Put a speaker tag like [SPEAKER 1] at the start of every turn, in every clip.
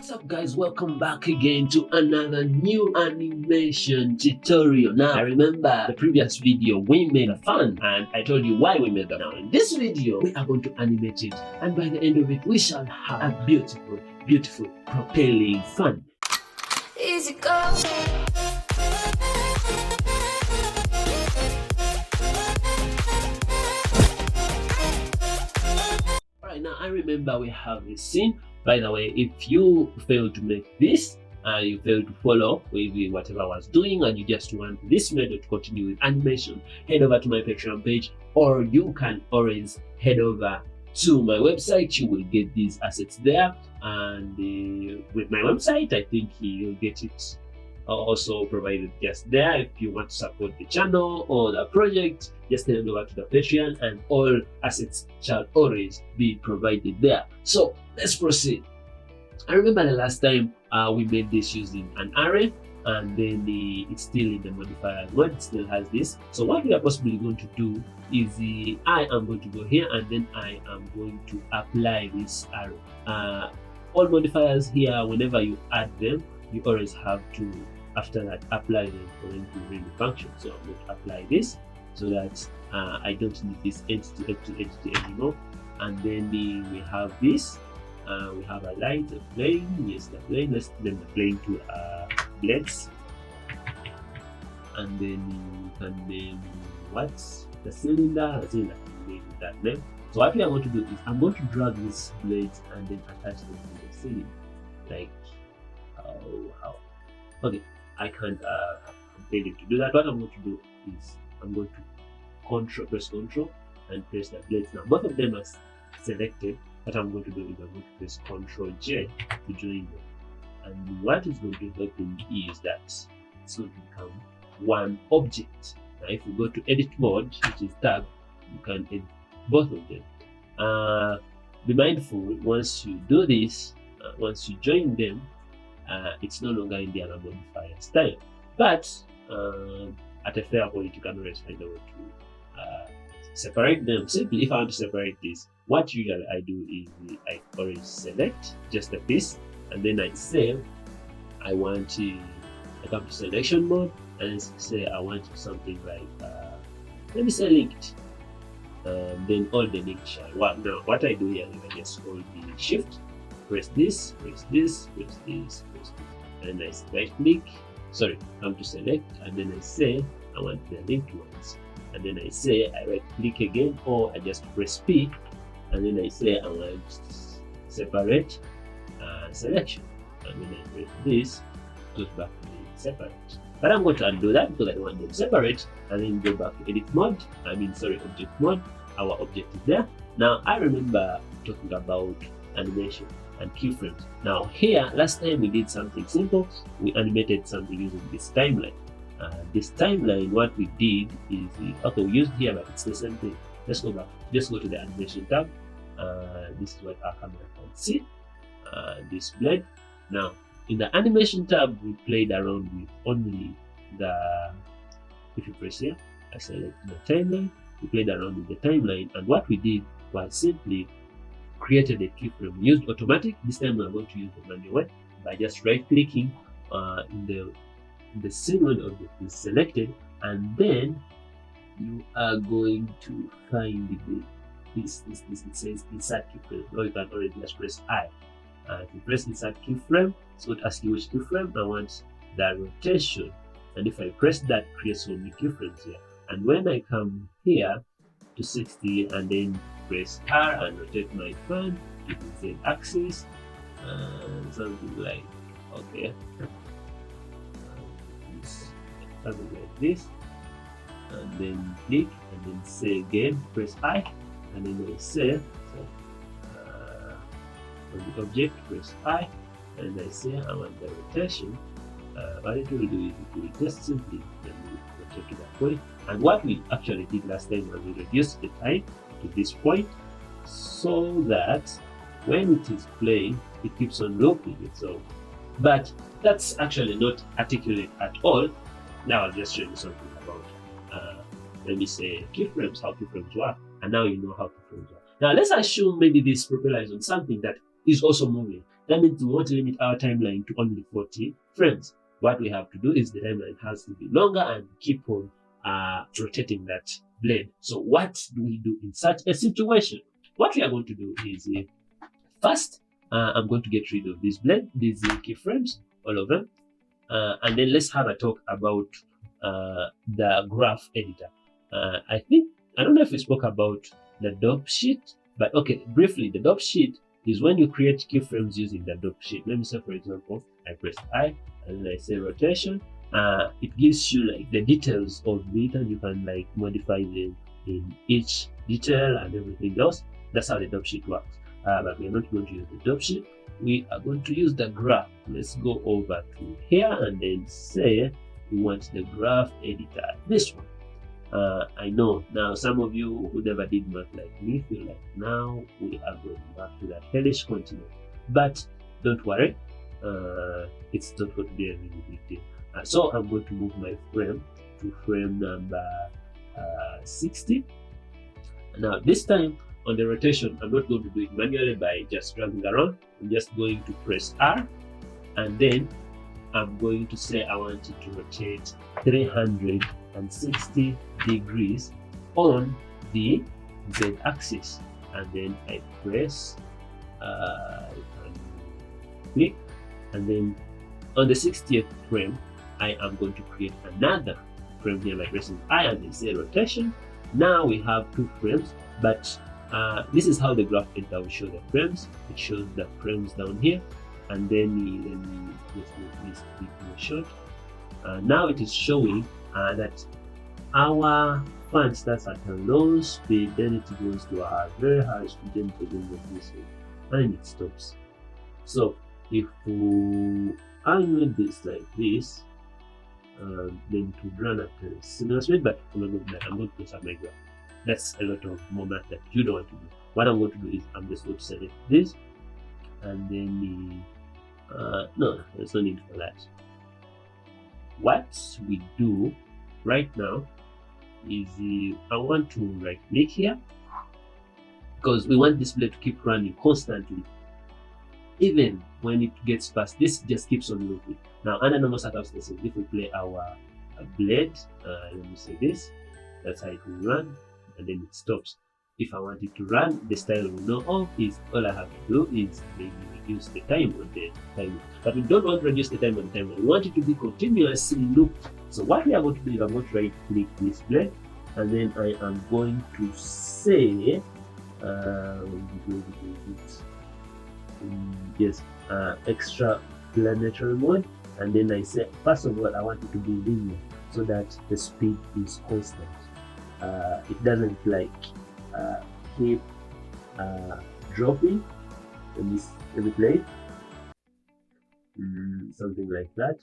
[SPEAKER 1] What's up guys, welcome back again to another new animation tutorial. Now I remember the previous video we made a fun and I told you why we made that. Now in this video we are going to animate it, and by the end of it we shall have a beautiful propelling fun. Easy go. Alright, now I remember we have this scene. By the way, if you fail to make this, you fail to follow with whatever I was doing, and you just want this method to continue with animation, head over to my Patreon page, or you can always head over to my website. You will get these assets there, and with my website, I think you'll get it also provided just there. If you want to support the channel or the project, just head over to the Patreon and all assets shall always be provided there. So let's proceed. I remember the last time we made this using an array, and then it's still in the modifier mode. It still has this. So what we are possibly going to do is I am going to go here and then I am going to apply this array. All modifiers here, whenever you add them, you always have to, after that, apply them for them to really function. So I'm going to apply this so that I don't need this entity anymore. And then we have this. We have a light, a plane. Yes, the plane. Let's name the plane to blades. And then you can name what's the cylinder. The cylinder can name that name. So what we are going to do is I'm going to drag these blades and then attach them to the cylinder. Like how? Okay, I can't compel it to do that. What I'm going to do is I'm going to press Control and press the blades. Now both of them are selected. What I'm going to do is I'm going to press Ctrl J to join them. And what is going to happen is that it's going to become one object. Now if you go to edit mode, which is tab, you can edit both of them. Be mindful, once you do this, once you join them, it's no longer in the other modifier style. But at a fair point, you can always find a way to separate them. Simply, if I want to separate this, what usually I do is I always select just a piece, and then I say I want to, I come to selection mode and say I want something like let me say linked. Then all the linked shall work. Now what I do here is I just hold the shift, press this, press this, press this, press this, and I right click, come to select, and then I say I want the linked ones, and then I say I right click again, or I just press P, and then I say I want separate selection, and then I press this, goes back to the separate. But I'm going to undo that because I don't want them separate, and then go back to edit mode. Object mode. Our object is there. Now I remember talking about animation and keyframes. Now here, last time we did something simple. We animated something using this timeline. This timeline, what we did is, okay, we used here, but it's the same thing. Let's go back. Just go to the animation tab. This is what our camera can see. This blade. Now in the animation tab, we played around with only the, if you press here, I select the timeline. We played around with the timeline, and what we did was simply created a keyframe. We used automatic. This time we are going to use the manual way by just right clicking in the scene when object is selected, and then you are going to find this it says insert keyframe, or you can already just press I. If you press insert keyframe, it's going to ask you which keyframe. I want the rotation, and if I press that, it creates so many keyframes here. And when I come here to 60 and then press R and rotate my fan to the Z axis, something like, okay, something like this, and then click and then say again, press I, and then I say, on the object, press I, and I say I want the rotation. What it will do is it will just simply rotate to that point. And what we actually did last time was we reduced the time to this point so that when it is playing, it keeps on looping it. So, but that's actually not articulate at all. Now I'll just show you something about, let me say, keyframes, how keyframes work, and now you know how keyframes work. Now let's assume maybe this propeller is on something that is also moving. That means we want to limit our timeline to only 40 frames. What we have to do is the timeline has to be longer and keep on rotating that blade. So what do we do in such a situation? What we are going to do is first, I'm going to get rid of this blade, these keyframes, all of them. And then let's have a talk about the graph editor. I don't know if we spoke about the dope sheet, but okay, briefly, the dope sheet is when you create keyframes using the dope sheet. Let me say, for example, I press I and then I say rotation. It gives you like the details of it, and you can like modify them in each detail and everything else. That's how the dope sheet works. But we're not going to use the dope sheet. We are going to use the graph. Let's go over to here and then say we want the graph editor, this one. I know now some of you who never did math like me feel like now we are going back to that hellish continent, but don't worry, it's not going to be a really big deal. So I'm going to move my frame to frame number 60. Now this time on the rotation, I'm not going to do it manually by just dragging around. I'm just going to press R, and then I'm going to say I want it to rotate 360 degrees on the Z axis, and then I press and click, and then on the 60th frame I am going to create another frame here by pressing I and then say rotation. Now we have 2 frames, but this is how the graph editor will show the frames. It shows the frames down here, and then let me just make this video short. Now it is showing that our fan starts at a low speed, then it goes to a very high speed, then it begins with this way, and it stops. So if we animate this like this, then to run at a similar speed, but I'm not going to do that. I'm going to close up my graph. That's a lot of more math that you don't want to do. What I'm going to do is I'm just going to select this, and then no, there's no need for that. What we do right now is I want to right click here, because we want this blade to keep running constantly. Even when it gets past this, just keeps on looping. Now under normal circumstances, if we play our blade, let me say this, that's how it will run, and then it stops. If I want it to run, the style we know of is all I have to do is maybe reduce the time on the timer. But we don't want to reduce the time on the timer. We want it to be continuously looped. So what we are going to do is I'm going to right click this blade, and then I am going to say yes, extra planetary mode, and then I say first of all I want it to be linear so that the speed is constant. It doesn't like keep dropping. Let me play it. Something like that.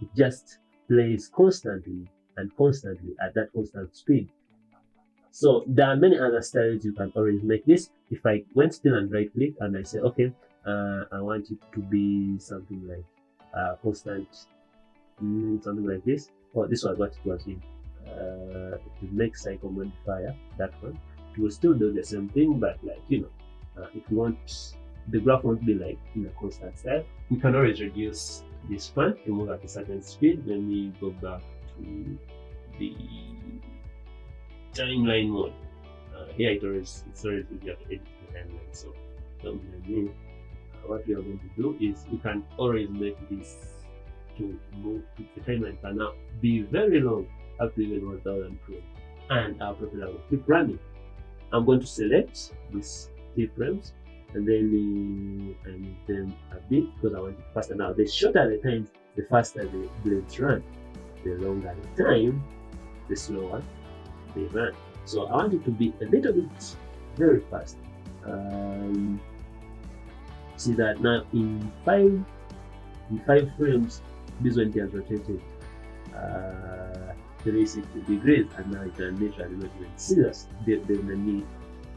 [SPEAKER 1] It just plays constantly and constantly at that constant speed. So there are many other styles you can always make this. If I went still and right click and I say okay, I want it to be something like constant, something like this. Oh, this was what it was in. It will make cycle modifier, that one. It will still do the same thing, but like if you want the graph won't be like in a constant style, we can always reduce this one to move at a certain speed. Let me go back to the timeline mode. Here it's always easier to edit the timeline. So what we are going to do is we can always make this to move to the timeline can now be very long, up to even 1000 frames, and our propeller will keep running. I'm going to select these keyframes and then I move them a bit because I want it faster. Now the shorter the time, the faster the blades run. The longer the time, the slower they run. So I want it to be a little bit very fast. See that now in five frames, this one has rotated 360 degrees, and now you can literally not even see the need.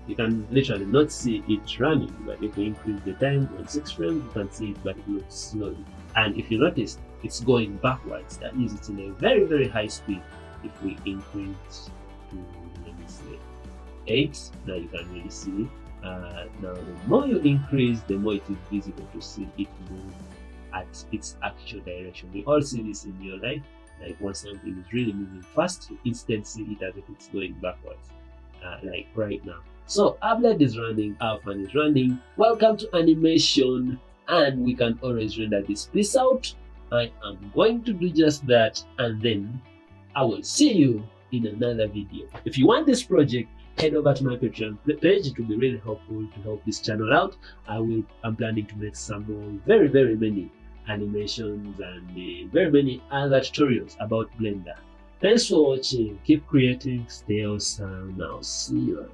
[SPEAKER 1] You can literally not see it running, but if we increase the time on 6 frames, you can see it, but it moves slowly. And if you notice, it's going backwards. That means it's in a very, very high speed. If we increase to, let me say, 8. Now you can really see. Now the more you increase, the more it is visible to see it move at its actual direction. We all see this in your life. Like when something is really moving fast, you instantly see it as if it's going backwards. Like right now. So Ablet is running, our fan is running. Welcome to animation, and we can always render this piece out. I am going to do just that, and then I will see you in another video. If you want this project, head over to my Patreon page. It will be really helpful to help this channel out. I'm planning to make some more, very many animations and very many other tutorials about Blender. Thanks for watching. Keep creating. Stay awesome. I'll see you around.